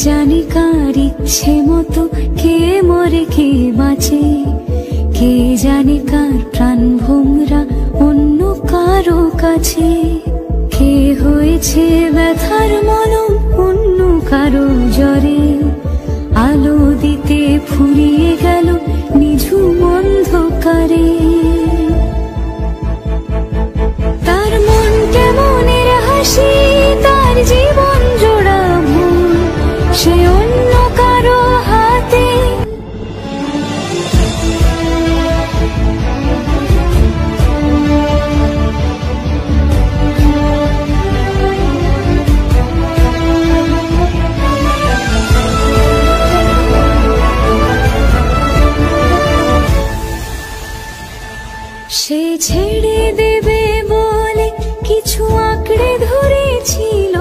জানি কার ইচ্ছে মতো কে মরে কে বাঁচে, কে জানে কার প্রাণ ভোমরা অন্য কারো কাছে। কে হয়েছে ব্যথার মলম অন্য কারো জ্বরে, আলো দিতে ফুরিয়ে গেল নিঝুম অন্ধকারে। তার মন কেমনের হাসি, তার জীবন জোড়া ভুল, সে অন্য কারো হাতে। সে ছেড়ে দেবে বলে কিছু আঁকড়ে ধরেছিল,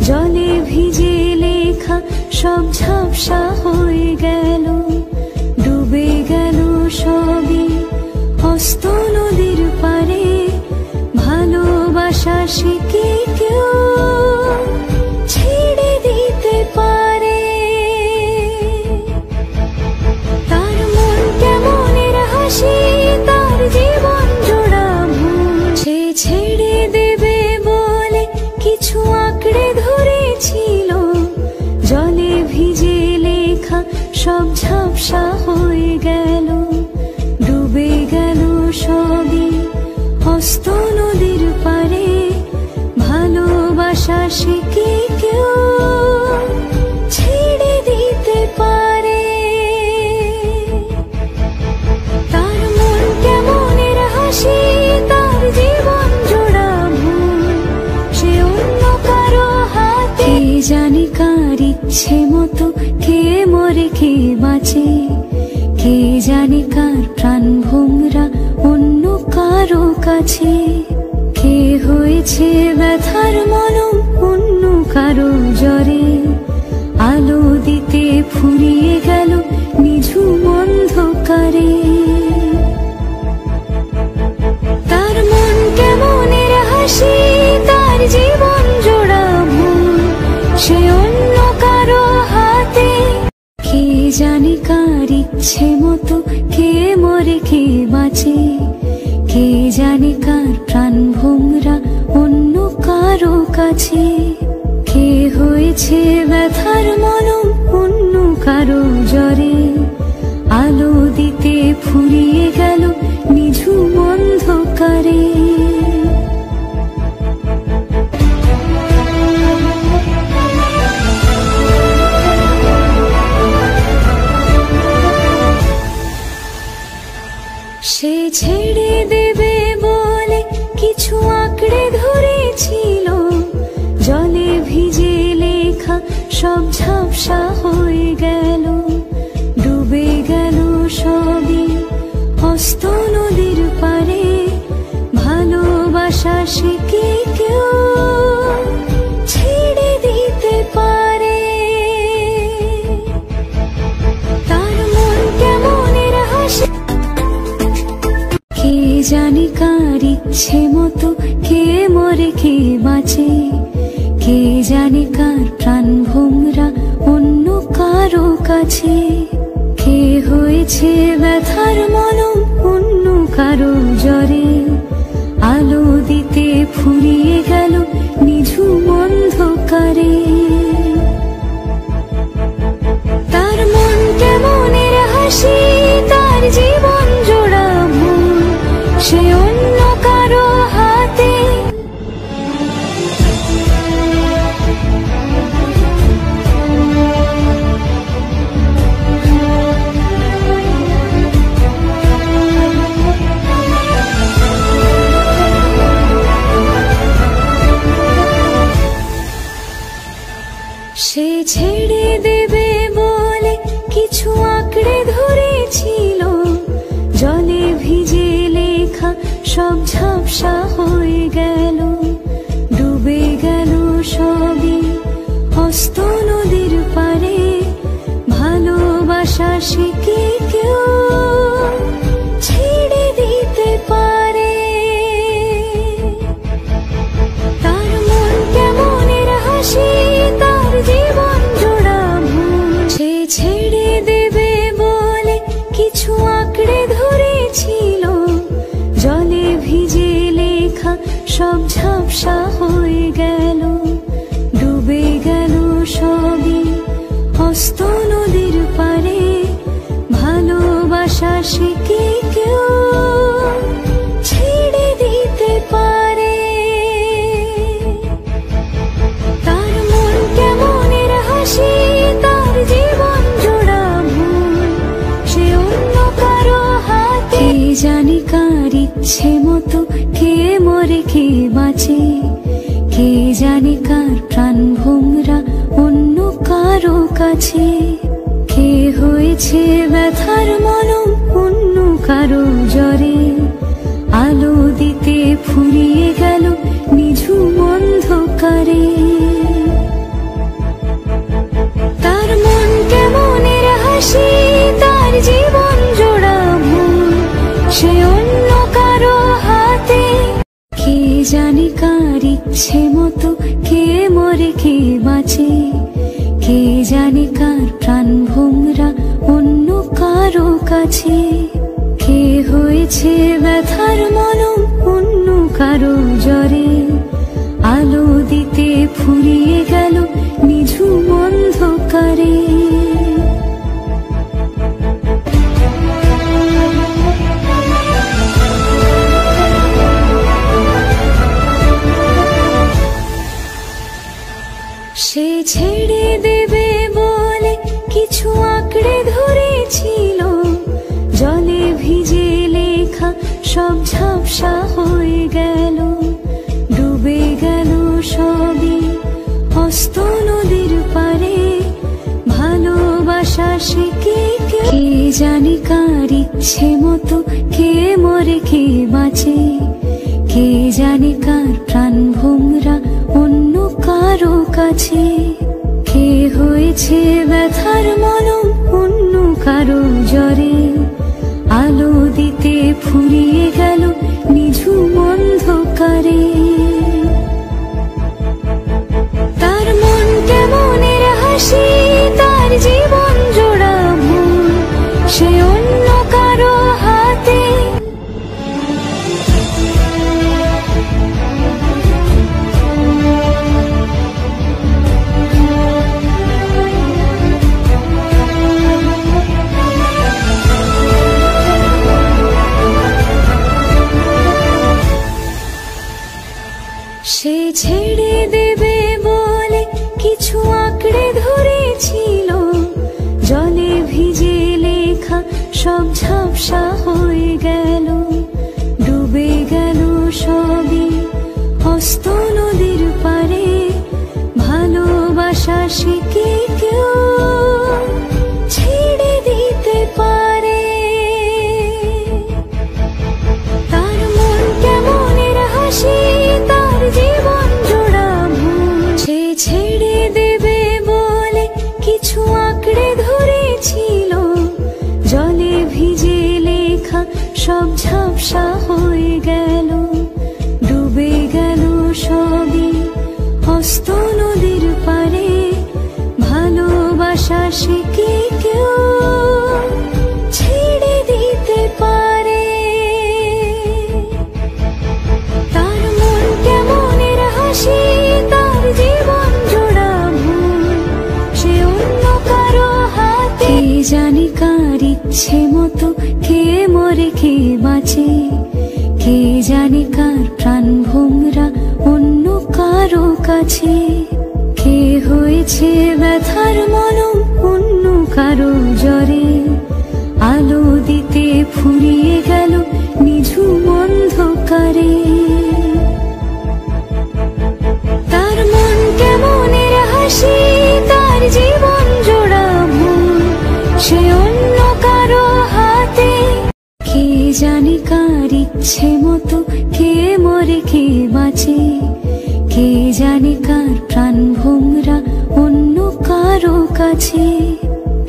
জলে ভিজে লেখা সব ঝাপসা হয়ে গেল। ডুবে গেল সবই হস্ত নদীর পারে, ভালোবাসা সে কি কেউ ছেড়ে দিতে পারে? তার মন কেমনের হাসি, তার জীবন জোড়া ভুল, সে ছেড়ে দেবে বলে কিছু আঁকড়ে ধরেছিল, জলে ভিজে লেখা সব ঝাপসা হয়ে গেল। ডুবে গেল সবই হস্ত নদীর পারে, ভালোবাসা সে কি কেউ ছেড়ে দিতে পারে? তার মন কেমনের হাসি, তার জীবন জোড়া ভুল, সে অন্য কারো হাতে। জানি কার ইচ্ছে মতো কে মরে কে বাঁচে, কে জানে কার প্রাণ ভোমরা অন্য কারো কাছে। কে হয়েছে ব্যথার মলম অন্য কারো জ্বরে, আলো দিতে ফুরিয়ে গেল নিঝুম অন্ধকারে। তার মন কেমনের হাসি, তার জীবন জোড়া ভুল, সে অন্য কারো হাতে। কে জানে কার ইচ্ছে মতো কে মরে কে বাঁচে, কে জানে কার প্রাণ ভোমরা অন্য কারো কাছে। কে হয়েছে ব্যথার মলম অন্য কারো জ্বরে, আলো দিতে ফুরিয়ে গেল নিঝুম অন্ধকারে। সে ছেড়ে দেবে বলে কিছু আঁকড়ে ধরেছিল, জলে ভিজে লেখা সব ঝাপসা হয়ে গেল। ডুবে গেল সবই হস্ত নদীর পারে, ভালোবাসা সে কি কেউ ছেড়ে দিতে পারে? তার মন কেমনের হাসি, কে জানে কার ইচ্ছে মতো কে মরে কে বাঁচে, কে জানে কার প্রাণ ভোমরা অন্য কারো কাছে। কে হয়েছে ব্যথার মলম অন্য কারো জ্বরে, আলো দিতে ফুরিয়ে গেল নিঝুম অন্ধকারে। তার মন কেমনের হাসি, তার জীবন জোড়া ভুল, সে অন্য কারো হাতে। সে ছেড়ে দেবে বলে কিছু আঁকড়ে ধরেছিল, জলে ভিজে লেখা সব ঝাপসা হয়ে গেল। ডুবে গেল সবই হস্ত নদীর পারে, ভালোবাসা সে কি কেউ ছেড়ে দিতে পারে? তার মন কেমনের হাসি, তার জীবন সে কি কেউ ছেড়ে দিতে পারে? তার মন কেমনের হাসি, তার জীবন জোড়া ভুল, সে অন্য কারো হাতে। কে জানি কার ইচ্ছে মতো কে মরে কে বাঁচে, কে জানি কার প্রাণ ভোমরা অন্য কারো কাছে। কে হয়েছে ব্যথার মলম অন্য কারো জ্বরে, আলো দিতে ফুরিয়ে গেল নিঝুম অন্ধকারে। তার মন কেমনের হাসি, তার জীবন জোড়া ভুল, সে অন্য কারো হাতে। কে জানি কার ইচ্ছে মতো কে মরে কে বাঁচে, কে জানি কার প্রাণ ভোমরা অন্য কারো কাছে। কে হয়েছে ব্যথার মলম অন্য কারো জ্বরে, আলো দিতে ফুরিয়ে গেল নিঝুম অন্ধকারে। সে ছেড়ে দেবে বলে কিছু আঁকড়ে ধরেছিল, জলে ভিজে লেখা সব ঝাপসা হয়ে গেল। ডুবে গেল সবই অস্ত নদীর পারে, ভালোবাসা সে কি কেউ। কে জানি কার ইচ্ছে মতো কে মরে কে বাঁচে, কে জানি কার প্রাণ ভোমরা অন্য কারো কাছে। কে হয়েছে ব্যথার মলম অন্য কারো জ্বরে, আলো দিতে ফুরিয়ে গেল নিঝুম অন্ধকারে। তার মন কেমনের হাসি, তার জীবন জোড়া ভুল, সে অন্য কারো হাতে। সে ছেড়ে দেবে বলে কিছু আঁকড়ে ধরেছিল, জলে ভিজে লেখা সব ঝাপসা হয়ে গেল। ডুবে গেল সবই অস্ত নদীর পারে, ভালোবাসা সে কি কেউ ছেড়ে দিতে পারে? তার মন কেমনের হাসি, তার জীবন জোড়া ভুল, সে ছেড়ে দেবে বলে কিছু আঁকড়ে ধরেছিল, জলে ভিজে লেখা সব ঝাপসা হয়ে গেল। ডুবে গেল সবই অস্ত নদীর পারে, ভালোবাসা সে কি কেউ ছেড়ে দিতে পারে? তার মন কেমনের হাসি, তার জীবন জোড়া ভুল, সে অন্য কারো হাতে। কে জানি কার ইচ্ছে মতো কে মরে কে বাঁচে, কে জানি কার প্রাণ ভোমরা অন্য কারো কাছে। কে হয়েছে ব্যথার মলম অন্য কারো জ্বরে, আলো দিতে ফুরিয়ে গেল নিঝুম অন্ধকারে। তার মন কেমনের হাসি, তার জীবন জোড়া ভুল, সে অন্য কারো হাতে। কে জানি কার ইচ্ছে মতো কে মরে কে বাঁচে, কে জানি কার প্রাণ ভোমরা অন্য কারো কাছে।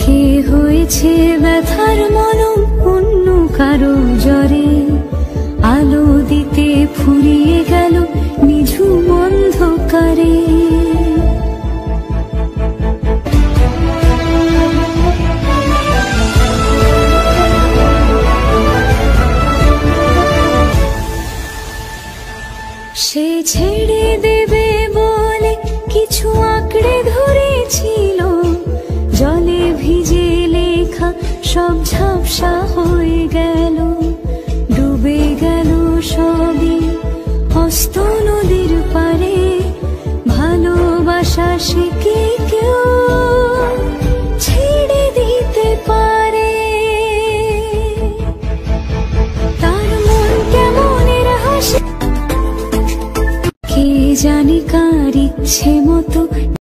কে হয়েছে ব্যথার মলম অন্য কারো জ্বরে, আলো দিতে ফুরিয়ে গেল নিঝুম অন্ধকারে। সে ছেড়ে দেবে বলে কিছু আঁকড়ে ধরেছিল, জলে ভিজে লেখা সব ঝাপসা হয়ে গেল, ডুবে গেল সবই অস্ত নদীর পারে। ভালোবাসা সে কি কেউ ছেড়ে দিতে পারে? তার মন কেমনের হাসি কে জানে, কার ইচ্ছে মতো